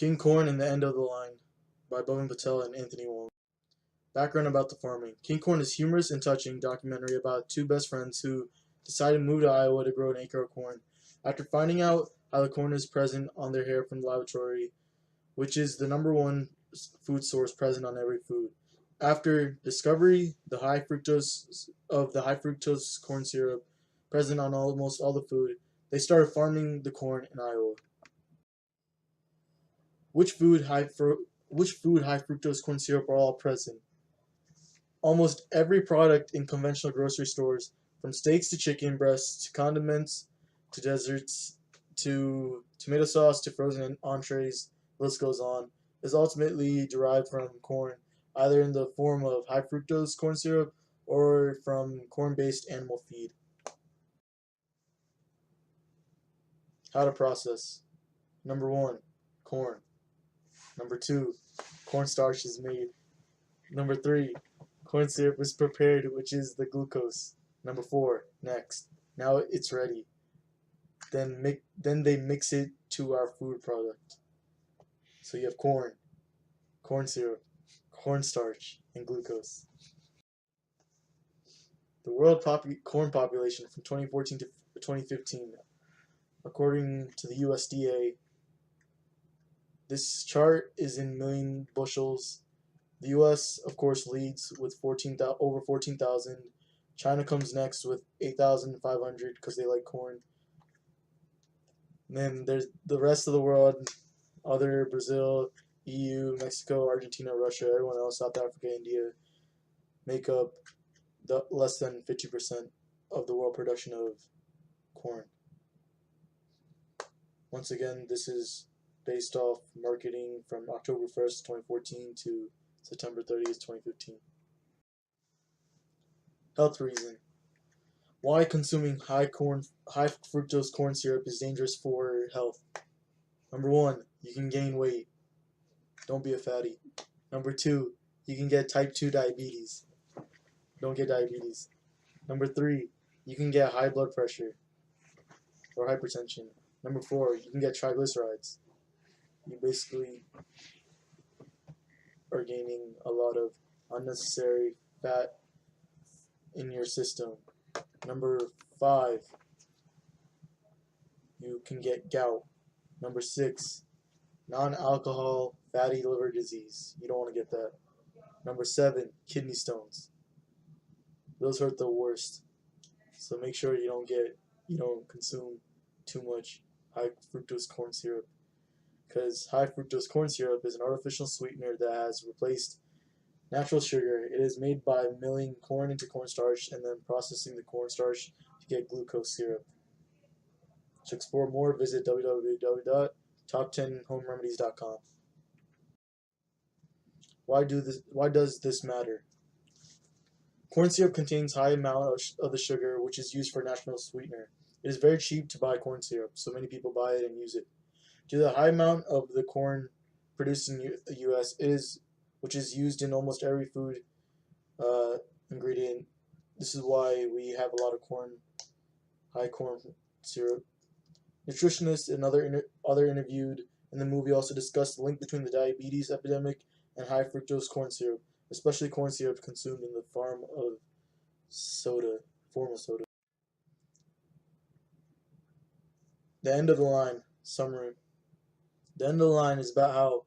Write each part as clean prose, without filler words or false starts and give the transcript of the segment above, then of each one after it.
King Corn and the End of the Line by Bhavan Patel and Anthony Wong. Background about the farming. King Corn is a humorous and touching documentary about two best friends who decide to move to Iowa to grow an acre of corn. After finding out how the corn is present on their hair from the laboratory, which is the number one food source present on every food. After discovery the high fructose corn syrup present on almost all the food, they started farming the corn in Iowa. Which food high fructose corn syrup are all present? Almost every product in conventional grocery stores, from steaks to chicken breasts to condiments to desserts to tomato sauce to frozen entrees, the list goes on, is ultimately derived from corn, either in the form of high fructose corn syrup or from corn-based animal feed. How to process. Number 1, corn. Number 2, cornstarch is made. Number 3, corn syrup is prepared, which is the glucose. Number 4, next. Now it's ready. Then they mix it to our food product. So you have corn syrup, cornstarch, and glucose. The world corn population from 2014 to 2015, according to the USDA. This chart is in million bushels. The US, of course, leads with over 14,000. China comes next with 8,500 because they like corn. And then there's the rest of the world, other Brazil, EU, Mexico, Argentina, Russia, everyone else, South Africa, India, make up less than 50% of the world production of corn. Once again, this is based off marketing from October 1st, 2014 to September 30th, 2015. Health reason. Why consuming high fructose corn syrup is dangerous for health. Number 1, you can gain weight. Don't be a fatty. Number 2, you can get type 2 diabetes. Don't get diabetes. Number 3, you can get high blood pressure or hypertension. Number 4, you can get triglycerides. You basically are gaining a lot of unnecessary fat in your system. Number 5, you can get gout. Number 6, non-alcohol fatty liver disease. You don't want to get that. Number 7, kidney stones. Those hurt the worst. So make sure you don't consume too much high fructose corn syrup, because high fructose corn syrup is an artificial sweetener that has replaced natural sugar. It is made by milling corn into cornstarch and then processing the cornstarch to get glucose syrup. To explore more, visit www.top10homeremedies.com. Why does this matter? Corn syrup contains high amount of the sugar, which is used for natural sweetener. It is very cheap to buy corn syrup, so many people buy it and use it. Due to the high amount of the corn produced in the U.S., which is used in almost every food ingredient, this is why we have a lot of high corn syrup. Nutritionists and other interviewed in the movie also discussed the link between the diabetes epidemic and high fructose corn syrup, especially corn syrup consumed in the form of soda. The End of the Line summary. The End of the Line is about how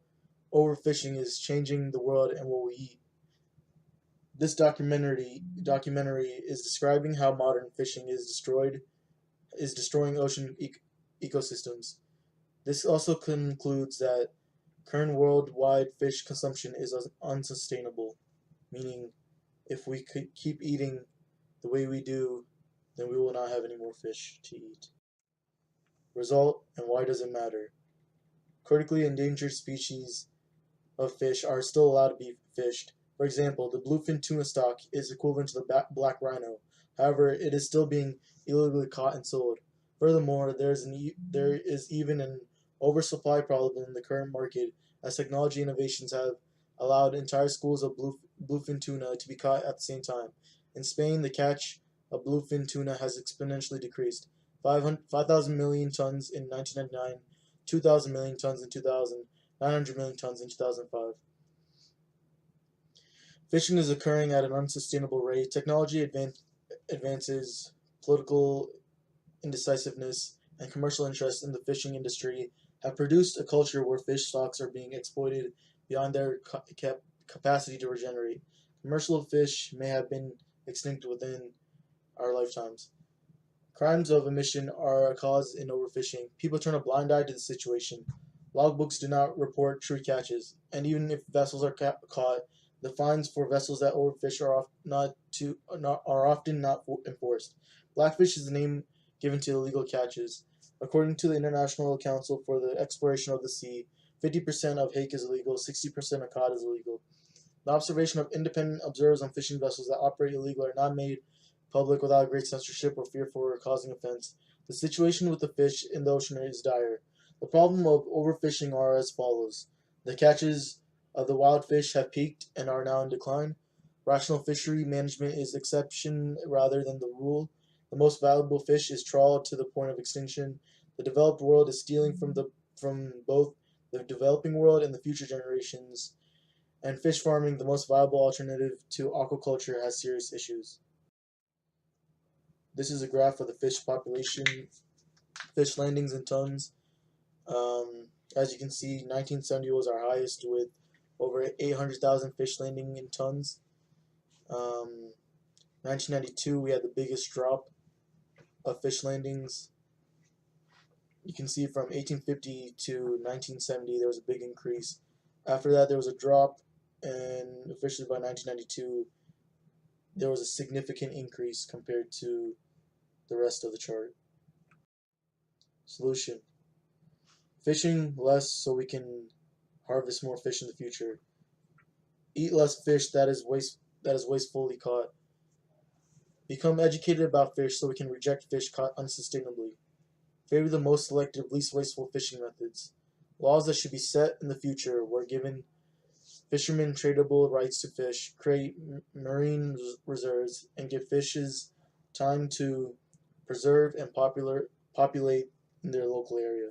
overfishing is changing the world and what we eat. This documentary is describing how modern fishing is destroying ocean ecosystems. This also concludes that current worldwide fish consumption is unsustainable, meaning if we could keep eating the way we do, then we will not have any more fish to eat. Result, and why does it matter? Critically endangered species of fish are still allowed to be fished. For example, the bluefin tuna stock is equivalent to the black rhino. However, it is still being illegally caught and sold. Furthermore, there is even an oversupply problem in the current market, as technology innovations have allowed entire schools of bluefin tuna to be caught at the same time. In Spain, the catch of bluefin tuna has exponentially decreased. 5,000 million tons in 1999, 2,000 million tons in 2000, 900 million tons in 2005. Fishing is occurring at an unsustainable rate. Technology advances, political indecisiveness, and commercial interest in the fishing industry have produced a culture where fish stocks are being exploited beyond their capacity to regenerate. Commercial fish may have been extinct within our lifetimes. Crimes of omission are a cause in overfishing. People turn a blind eye to the situation. Logbooks do not report true catches, and even if vessels are caught, the fines for vessels that overfish are often not enforced. Blackfish is the name given to illegal catches. According to the International Council for the Exploration of the Sea, 50% of hake is illegal, 60% of cod is illegal. The observation of independent observers on fishing vessels that operate illegally are not made public without great censorship or fear for causing offense. The situation with the fish in the ocean is dire. The problem of overfishing are as follows. The catches of the wild fish have peaked and are now in decline. Rational fishery management is exception rather than the rule. The most valuable fish is trawled to the point of extinction. The developed world is stealing from both the developing world and the future generations. And fish farming, the most viable alternative to aquaculture, has serious issues. This is a graph of the fish population, fish landings in tons. As you can see, 1970 was our highest with over 800,000 fish landing in tons. 1992, we had the biggest drop of fish landings. You can see from 1850 to 1970, there was a big increase. After that, there was a drop, and officially by 1992, there was a significant increase compared to the rest of the chart. Solution: fishing less so we can harvest more fish in the future. Eat less fish that is wastefully caught. Become educated about fish so we can reject fish caught unsustainably. Favor the most selective, least wasteful fishing methods. Laws that should be set in the future were given fishermen tradable rights to fish, create marine reserves, and give fishes time to preserve and populate in their local area.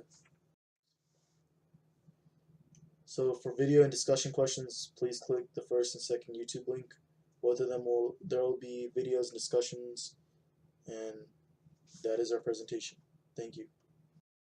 So for video and discussion questions, please click the first and second YouTube link. Both of them there will be videos and discussions, and that is our presentation. Thank you.